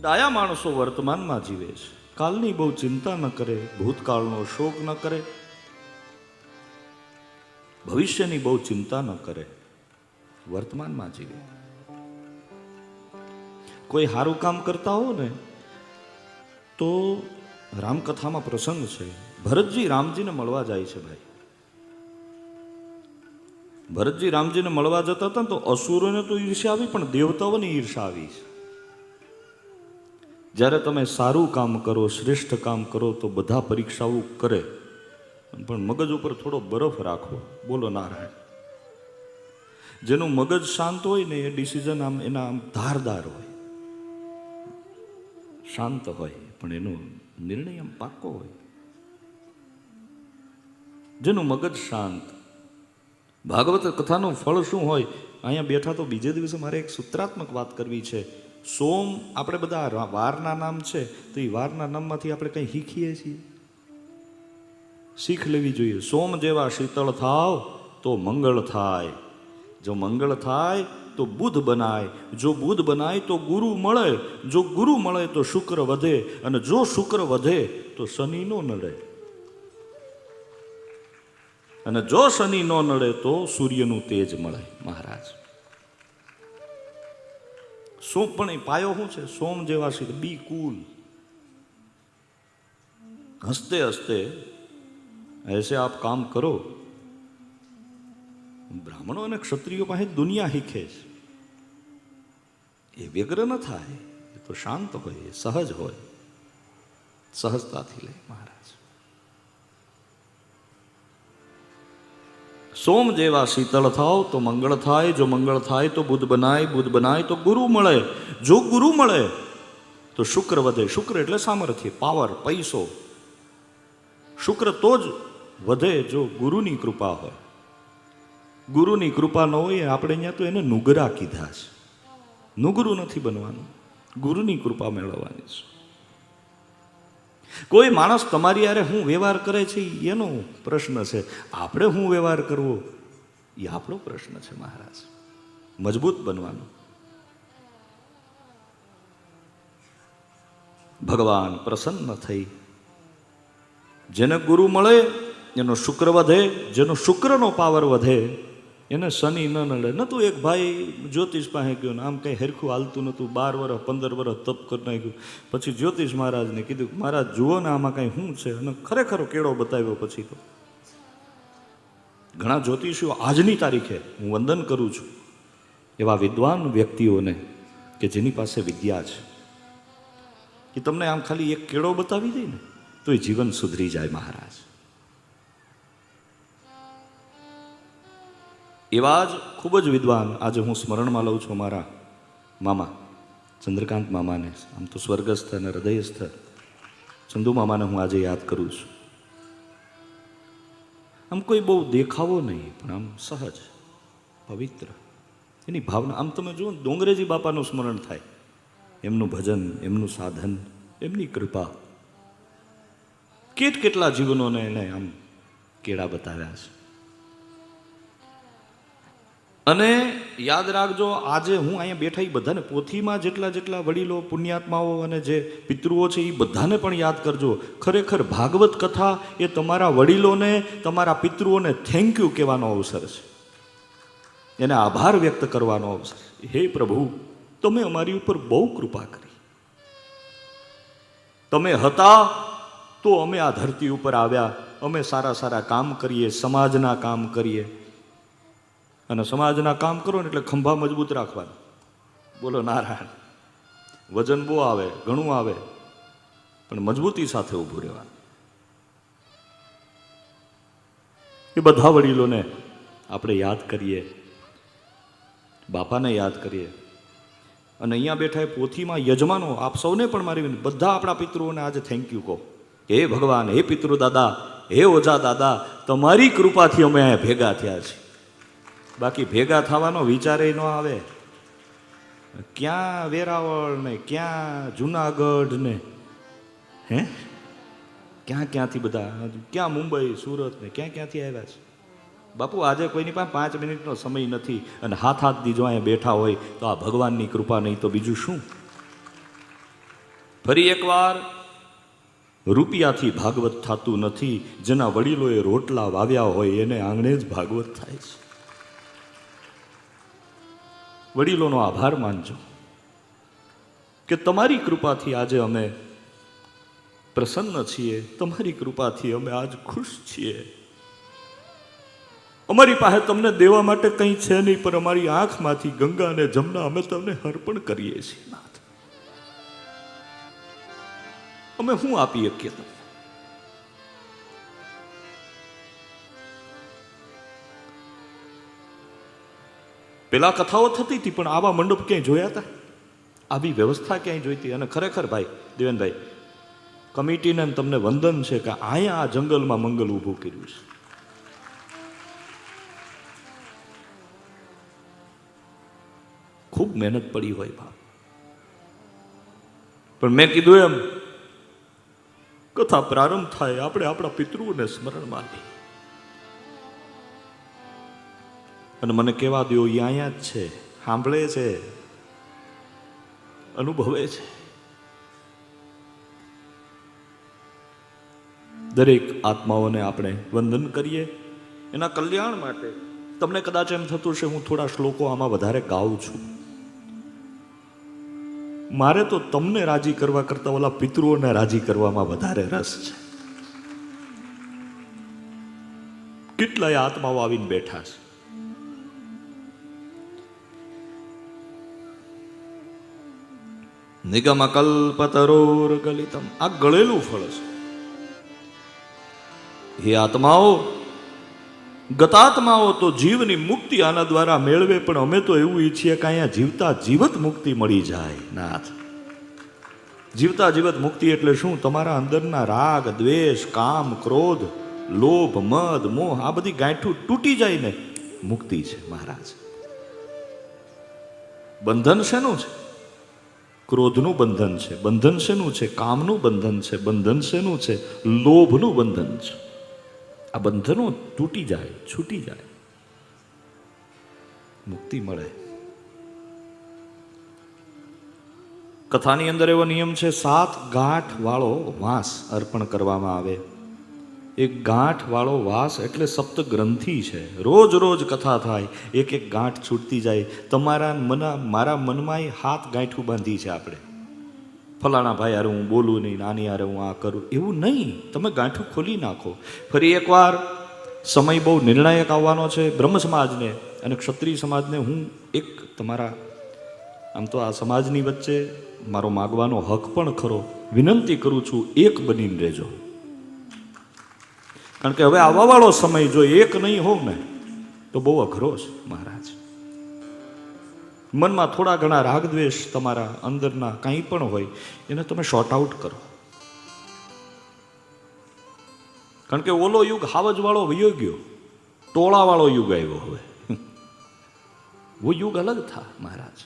ડાયા માણસો વર્તમાનમાં જીવે છે, કાલની બહુ ચિંતા ન કરે, ભૂતકાળનો શોક ન કરે, ભવિષ્યની બહુ ચિંતા ન કરે, વર્તમાનમાં જીવે. કોઈ સારું કામ કરતા હો ને તો રામકથામાં પ્રસંગ છે, ભરતજી રામજીને મળવા જાય છે. ભાઈ ભરતજી રામજીને મળવા જતા હતા તો અસુરોને તો ઈર્ષ્યા આવી, પણ દેવતાઓની ઈર્ષ્યા આવી છે. જ્યારે તમે સારું કામ કરો, શ્રેષ્ઠ કામ કરો તો બધા પરીક્ષાઓ કરે, પણ મગજ ઉપર થોડો બરફ રાખો. બોલો નારાયણ. જેનું મગજ શાંત હોય ને એ ડિસિઝન આમ એના આમ ધારદાર હોય, શાંત હોય, પણ એનો નિર્ણય આમ પાક્કો હોય. જેનું મગજ શાંત. ભાગવત કથાનું ફળ શું હોય? અહીંયા બેઠા તો બીજે દિવસે મારે એક સૂત્રાત્મક વાત કરવી છે. સોમ, આપણે બધા વારના નામ છે, તો એ વારના નામમાંથી આપણે કંઈ શીખીએ છીએ, શીખ લેવી જોઈએ. સોમ જેવા શીતળ થાવ તો મંગળ થાય, જો મંગળ થાય તો બુધ બનાય, જો બુધ બનાય તો ગુરુ મળે, જો ગુરુ મળે તો શુક્ર વધે, અને જો શુક્ર વધે તો શનિ નો નડે, અને જો શનિ નો નડે તો સૂર્યનું તેજ મળે. મહારાજ સોમ, પણ એ પાયો શું છે? સોમ જેવા છે, બી કુલ, હસતે હસતે ऐसे आप काम करो. બ્રાહ્મણો અને ક્ષત્રિયો પાસે દુનિયા શીખે છે. એ વ્યગ્ર ન થાય, એ તો શાંત હોય, સહજ હોય, સહજતાથી લે. મહારાજ સોમ જેવા શીતળ થાવ તો મંગળ થાય, જો મંગળ થાય તો બુધ બનાય, બુધ બનાય તો ગુરુ મળે, જો ગુરુ મળે તો શુક્ર વધે. શુક્ર એટલે સામર્થ્ય, પાવર, પૈસો. શુક્ર તો જ વધે જો ગુરુની કૃપા હોય. ગુરુની કૃપા ન હોય, આપણે અહીંયા તો એને નુગરા કીધા છે. નુગરું નથી બનવાનું, ગુરુની કૃપા મેળવવાની છે. કોઈ માણસ તમારી યારે શું વ્યવહાર કરે છે એનો પ્રશ્ન છે, આપણે શું વ્યવહાર કરવો એ આપણો પ્રશ્ન છે. મહારાજ મજબૂત બનવાનું. ભગવાન પ્રસન્ન થઈ, જેને ગુરુ મળે એનો શુક્ર વધે, જેનો શુક્રનો પાવર વધે એને શનિ ન નડે. નતું એક ભાઈ જ્યોતિષ પાસે ગયો ને આમ કંઈ હરખું હાલતું નહોતું, 12 વર્ષ 15 વર્ષ તપ કરી નાખ્યું. પછી જ્યોતિષ મહારાજને કીધું, મહારાજ જુઓ ને આમાં કાંઈ શું છે, અને ખરેખર કેળો બતાવ્યો. પછી તો ઘણા જ્યોતિષીઓ આજની તારીખે હું વંદન કરું છું એવા વિદ્વાન વ્યક્તિઓને કે જેની પાસે વિદ્યા છે, કે તમને આમ ખાલી એક કેળો બતાવી દે ને તો એ જીવન સુધરી જાય. મહારાજ એવા જ ખૂબ જ વિદ્વાન આજે હું સ્મરણમાં લઉં છું મારા મામા ચંદ્રકાંત મામાને. આમ તો સ્વર્ગસ્થ અને હૃદયસ્થ ચંદુ મામાને હું આજે યાદ કરું છું. આમ કોઈ બહુ દેખાવો નહીં, પણ આમ સહજ, પવિત્ર, એની ભાવના. આમ તમે જુઓ, ડોંગરેજી બાપાનું સ્મરણ થાય, એમનું ભજન, એમનું સાધન, એમની કૃપા, કેટલા જીવનોને એને આમ કેળા બતાવ્યા છે. અને યાદ રાખજો, આજે હું અહીંયા બેઠા એ બધાને, પોથીમાં જેટલા વડીલો, પુણ્યાત્માઓ અને જે પિતૃઓ છે એ બધાને પણ યાદ કરજો. ખરેખર ભાગવત કથા એ તમારા વડીલોને, તમારા પિતૃઓને થેન્ક યુ કહેવાનો અવસર છે, એને આભાર વ્યક્ત કરવાનો અવસર. હે પ્રભુ, તમે અમારી ઉપર બહુ કૃપા કરી. તમે હતા તો અમે આ ધરતી ઉપર આવ્યા, અમે સારા કામ કરીએ, સમાજના કામ કરીએ. અને સમાજના કામ કરો ને એટલે ખંભા મજબૂત રાખવાના. બોલો નારાયણ. વજન બહુ આવે, ઘણું આવે, પણ મજબૂતી સાથે ઊભું રહેવાનું. એ બધા વડીલોને આપણે યાદ કરીએ, બાપાને યાદ કરીએ. અને અહીંયા બેઠા એ પોથીમાં યજમાનો, આપ સૌને પણ મારી બધા આપણા પિતૃઓને આજે થેન્ક યુ કહો. હે ભગવાન, હે પિતૃ દાદા, હે ઓજા દાદા, તમારી કૃપાથી અમે અહીંયા ભેગા થયા છીએ. બાકી ભેગા થવાનો વિચારે ન આવે. ક્યાં વેરાવળ ને, ક્યાં જુનાગઢ ને, હે ક્યાંથી બધા, ક્યાં મુંબઈ, સુરત ને ક્યાંથી આવ્યા છે. બાપુ આજે કોઈની પાસે 5 મિનિટનો સમય નથી, અને હાથ દીજો અહીંયા બેઠા હોય તો આ ભગવાનની કૃપા, નહીં તો બીજું શું. ફરી એકવાર, રૂપિયાથી ભાગવત થતું નથી. જેના વડીલોએ રોટલા વાવ્યા હોય એને આંગણે જ ભાગવત થાય છે. વડીલોનો આભાર માનજો કે તમારી કૃપાથી આજે અમે પ્રસન્ન છીએ, તમારી કૃપાથી અમે આજ ખુશ છીએ. અમારી પાસે તમને દેવા માટે કંઈ છે નહીં, પણ અમારી આંખમાંથી ગંગા અને જમના અમે તમને અર્પણ કરીએ છીએ. નાથ, અમે શું આપી શકીએ તમને? પેલા કથાઓ થતી હતી, પણ આવા મંડપ ક્યાંય જોયા હતા? આવી વ્યવસ્થા ક્યાંય જોઈતી? અને ખરેખર ભાઈ દેવેનભાઈ, કમિટીને તમને વંદન છે કે અહીંયા આ જંગલમાં મંગલ ઊભું કર્યું છે. ખૂબ મહેનત પડી હોય બાપ. પણ મેં કીધું એમ, કથા પ્રારંભ થાય આપણે આપણા પિતૃઓને સ્મરણમાં લઈએ. અને મને કહેવા દો, એ અહીંયા જ છે, સાંભળે છે, અનુભવે છે. દરેક આત્માઓને આપણે વંદન કરીએ એના કલ્યાણ માટે. તમને કદાચ એમ થતું છે હું થોડા શ્લોકો આમાં વધારે ગાઉં છું. મારે તો તમને રાજી કરવા કરતા ઓલા પિતૃઓને રાજી કરવામાં વધારે રસ છે. કેટલાય આત્માઓ આવીને બેઠા છે. નિગમ કલ્પતરોર ગલિતમ, આ ગળેલું ફળ છે. હે આત્માઓ, ગતાત્માઓ તો જીવની મુક્તિ આના દ્વારા મેળવે, પણ અમે તો એવું ઈચ્છીએ કે અહીંયા જીવતા જીવત મુક્તિ મળી જાય. નાથ, જીવતા જીવત મુક્તિ એટલે શું? તમારા અંદરના રાગ, દ્વેષ, કામ, ક્રોધ, લોભ, મદ, મોહ, આ બધી ગાંઠું તૂટી જાય ને મુક્તિ છે મહારાજ. બંધન શેનું છે? ક્રોધનું બંધન છે. બંધન શેનું છે? કામનું બંધન છે. બંધન શેનું છે? લોભનું બંધન છે. આ બંધનો તૂટી જાય, છૂટી જાય, મુક્તિ મળે. કથાની અંદર એવો નિયમ છે, 7 ગાંઠ વાળો વાંસ અર્પણ કરવામાં આવે. એક ગાંઠ વાળો વાંસ એટલે સપ્ત ગ્રંથિ છે. રોજ રોજ કથા થાય, એક એક ગાંઠ છૂટતી જાય. મારા મનમાં 7 ગાંઠું બાંધી છે આપણે. ફલાણા ભાઈ હારે હું બોલું નહીં, નાની હારે હું આ કરું, એવું નહીં. તમે ગાંઠું ખોલી નાખો. ફરી એકવાર, સમય બહુ નિર્ણાયક આવવાનો છે. બ્રહ્મ સમાજને અને ક્ષત્રિય સમાજને હું એક તમારા, આમ તો આ સમાજની વચ્ચે મારો માગવાનો હક પણ ખરો, વિનંતી કરું છું, એક બનીને રહેજો. કારણ કે હવે આવવાવાળો સમય જો એક નહીં હોવ ને તો બહુ અઘરો છે મહારાજ. મનમાં થોડા ઘણા રાગદ્વેષ તમારા અંદરના કંઈ પણ હોય એને તમે શોર્ટ આઉટ કરો. કારણ કે ઓલો યુગ હાવજવાળો વયો ગયો, ટોળાવાળો યુગ આવ્યો. હવે વો યુગ અલગ થા મહારાજ.